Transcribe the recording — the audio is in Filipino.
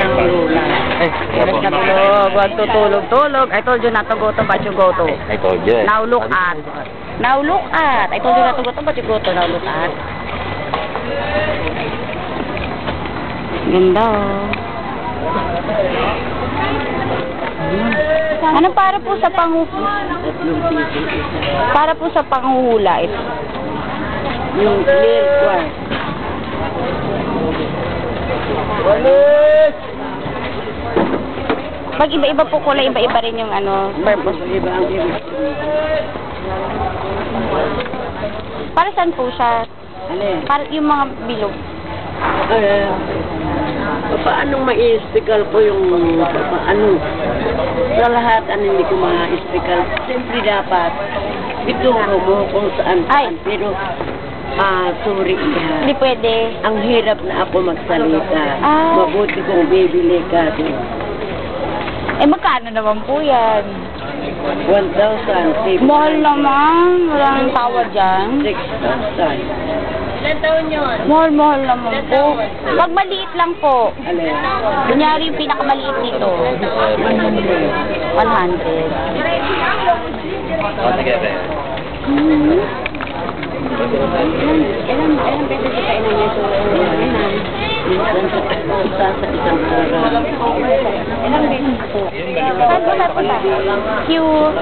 ng lula. Hirap na tulog. Huwag tutulog-tulog. I told you not to go to, but you go to. I told you. Now look at. Now look at. I told you not to go to, but you go to. Now look at. Ganda oh. Ano para po sa panguhula ito? Yung clear quartz. Pag iba-iba po kulay, iba-iba rin yung ano, purpose. Iba ang ibig. Para saan po siya? Alin? Para yung mga bilog. Paano ma-ispikal ko yung ano? Sa lahat, hindi ko ma-ispikal. Siyempre dapat, ituro mo kung saan-saan. Pero, sorry ka. Hindi pwede. Ang hirap na ako magsalita. Ah. Mabuti kong bibili ka din. Eh, magkano naman po yan? 1,000. Mahal naman. Wala nang tawa dyan. 6,000. Mahal naman po. Pag maliit lang po. Alin? Kunyari yung pinakamaliit dito. 100. Sige, pre. Ilan beses sa kainan niya ito? Minsan sa isang araw. Ilang beses po? Saan po napunta? Cute.